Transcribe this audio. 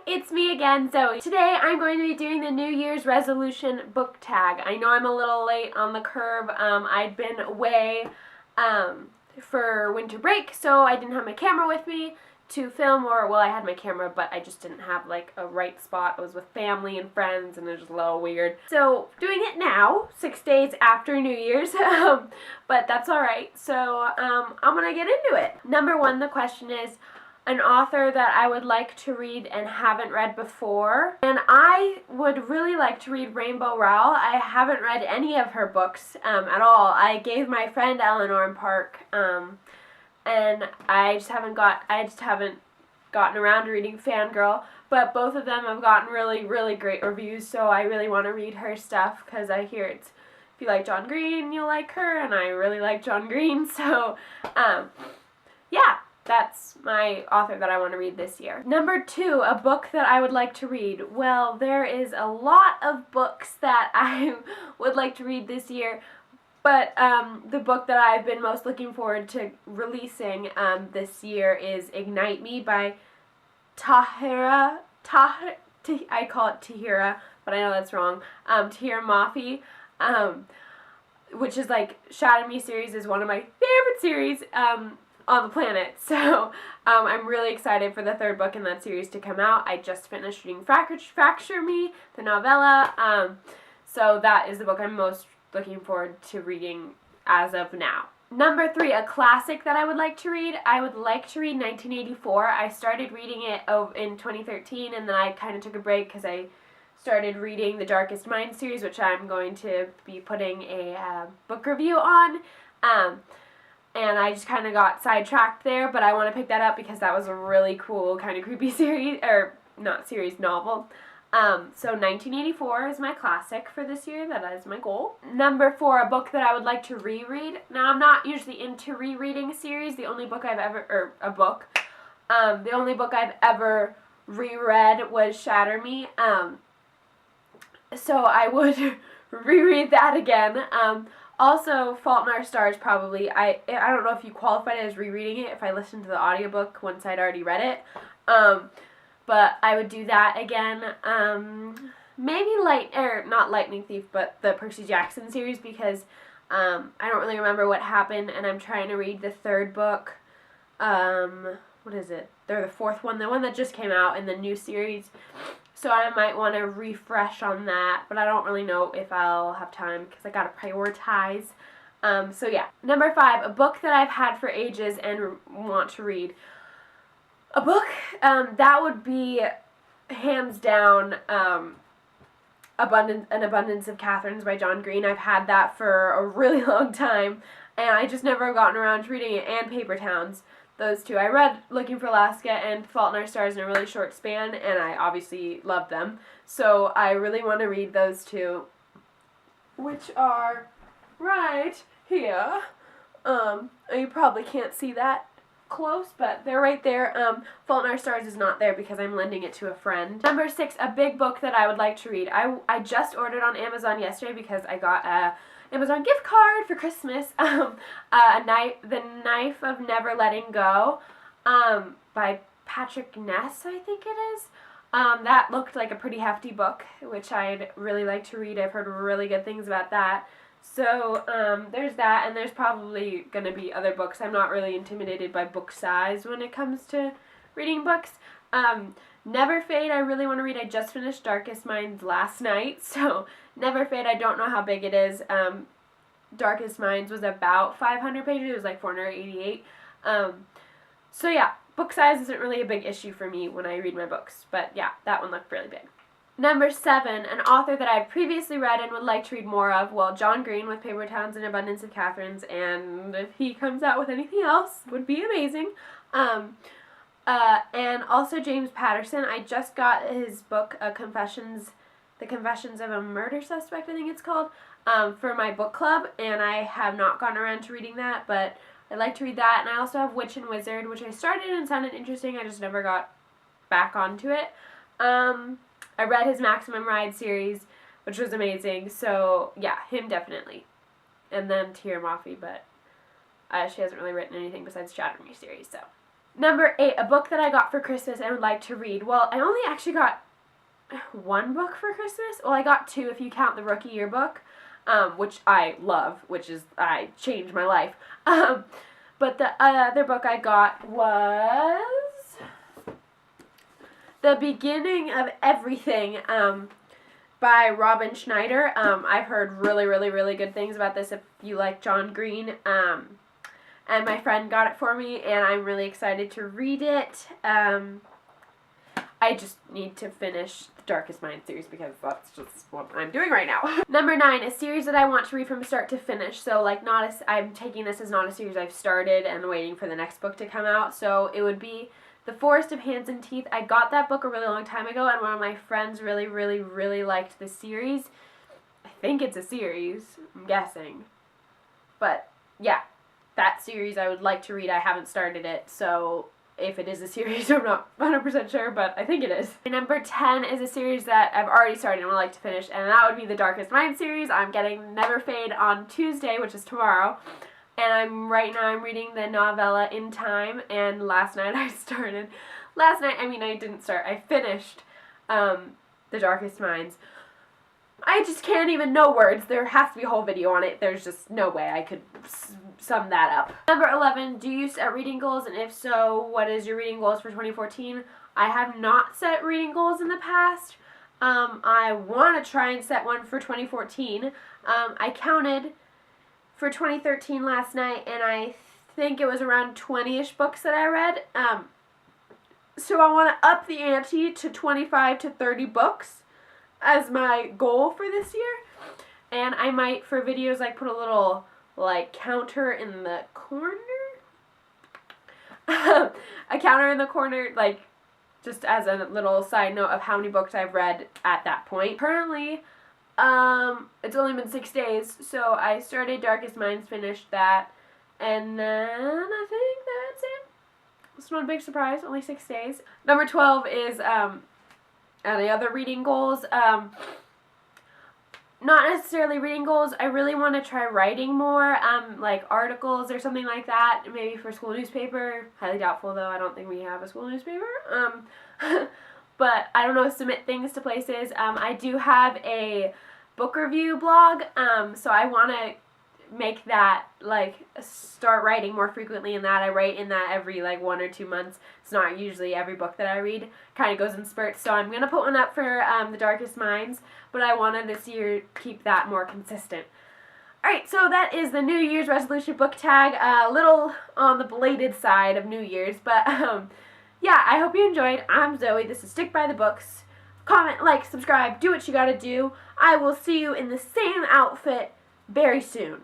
it's me again, Zoe. Today I'm going to be doing the New Year's resolution book tag. I know I'm a little late on the curve. I'd been away for winter break, so I didn't have my camera with me to film, or, well, I had my camera, but I just didn't have, like, a right spot. I was with family and friends, and it was just a little weird. So, doing it now, 6 days after New Year's, but that's alright. So, I'm gonna get into it. Number one, the question is, an author that I would like to read and haven't read before. And I would really like to read Rainbow Rowell. I haven't read any of her books at all. I gave my friend Eleanor in Park, and I just haven't gotten around to reading Fangirl, but both of them have gotten really, really great reviews, so I really want to read her stuff, because I hear it's, if you like John Green, you'll like her, and I really like John Green, so, yeah. That's my author that I want to read this year. Number two, a book that I would like to read. Well, there is a lot of books that I would like to read this year, but the book that I've been most looking forward to releasing this year is Ignite Me by I call it Tahira, but I know that's wrong. Tahira Mafi, which is like Shatter Me series is one of my favorite series on the planet, so I'm really excited for the third book in that series to come out. I just finished reading Fracture Me, the novella, so that is the book I'm most looking forward to reading as of now. Number three, a classic that I would like to read. I would like to read 1984. I started reading it in 2013, and then I kind of took a break because I started reading the Darkest Mind series, which I'm going to be putting a book review on. And I just kind of got sidetracked there, but I want to pick that up because that was a really cool, kind of creepy series, or not series, novel. So 1984 is my classic for this year. That is my goal. Number four, a book that I would like to reread. Now, I'm not usually into rereading a series. The only book I've ever, the only book I've ever reread was Shatter Me. So I would reread that again. Also, Fault in Our Stars, probably. I don't know if you qualified it as rereading it if I listened to the audiobook once I'd already read it. But I would do that again. Maybe not Lightning Thief, but the Percy Jackson series, because I don't really remember what happened, and I'm trying to read the third book. What is it? They're the fourth one, the one that just came out in the new series. So I might want to refresh on that, but I don't really know if I'll have time because I gotta prioritize. So yeah. Number five, a book that I've had for ages and want to read. A book that would be hands down An Abundance of Catherines by John Green. I've had that for a really long time, and I just never gotten around to reading it, and Paper Towns. Those two. I read Looking for Alaska and Fault in Our Stars in a really short span, and I obviously love them. So I really want to read those two, which are right here. You probably can't see that close, but they're right there. Fault in Our Stars is not there because I'm lending it to a friend. Number six, a big book that I would like to read. I just ordered on Amazon yesterday because I got a Amazon gift card for Christmas. The Knife of Never Letting Go, by Patrick Ness, I think it is. That looked like a pretty hefty book, which I'd really like to read. I've heard really good things about that. So, there's that, and there's probably going to be other books. I'm not really intimidated by book size when it comes to reading books. Never Fade, I really want to read. I just finished Darkest Minds last night, so Never Fade, I don't know how big it is. Darkest Minds was about 500 pages. It was like 488. So yeah, book size isn't really a big issue for me when I read my books, but yeah, that one looked really big. Number seven, an author that I've previously read and would like to read more of. Well, John Green with Paper Towns and Abundance of Catherines, and if he comes out with anything else, would be amazing. And also James Patterson. I just got his book, The Confessions of a Murder Suspect, I think it's called, for my book club, and I have not gotten around to reading that, but I'd like to read that. And I also have Witch and Wizard, which I started and sounded interesting. I just never got back onto it. I read his Maximum Ride series, which was amazing, so yeah, him definitely. And then Tahira Mafi, but she hasn't really written anything besides Shatter Me series, so Number 8, a book that I got for Christmas and would like to read. Well, I only actually got one book for Christmas. Well, I got 2 if you count the rookie yearbook, which I love, I changed my life. But the other book I got was The Beginning of Everything, by Robin Schneider. I've heard really, really, really good things about this if you like John Green. And my friend got it for me, and I'm really excited to read it. I just need to finish the Darkest Mind series because that's just what I'm doing right now. Number 9, a series that I want to read from start to finish. So, like, I'm taking this as not a series I've started and waiting for the next book to come out. So, it would be The Forest of Hands and Teeth. I got that book a really long time ago, and one of my friends really, really, really liked the series. I think it's a series, I'm guessing. But, yeah, that series I would like to read. I haven't started it, so if it is a series, I'm not 100% sure, but I think it is. Number 10 is a series that I've already started and would like to finish, and that would be the Darkest Mind series. I'm getting Never Fade on Tuesday, which is tomorrow, and right now I'm reading the novella In Time, and I finished The Darkest Minds. I just can't even know words. There has to be a whole video on it. There's just no way I could sum that up. Number 11, do you set reading goals? And if so, what is your reading goals for 2014? I have not set reading goals in the past. I want to try and set one for 2014. I counted for 2013 last night, and I think it was around 20-ish books that I read. So I want to up the ante to 25 to 30 books as my goal for this year, and I might, for videos, like, put a little, like, counter in the corner, a counter in the corner, like, just as a little side note of how many books I've read at that point. Currently, it's only been 6 days, so I started Darkest Minds, finished that, and then I think that's it. It's not a big surprise, only 6 days. Number 12 is, any other reading goals? Not necessarily reading goals. I really want to try writing more, like articles or something like that, maybe for school newspaper. Highly doubtful, though. I don't think we have a school newspaper. But I don't know, submit things to places. I do have a book review blog, so I want to make that, like, start writing more frequently in that. I write in that every, like, 1 or 2 months. It's not usually every book that I read. Kind of goes in spurts. So I'm going to put one up for The Darkest Minds, but I want to this year keep that more consistent. Alright, so that is the New Year's resolution book tag. A little on the belated side of New Year's, but yeah, I hope you enjoyed. I'm Zoe. This is Stick by the Books. Comment, like, subscribe, do what you gotta do. I will see you in the same outfit very soon.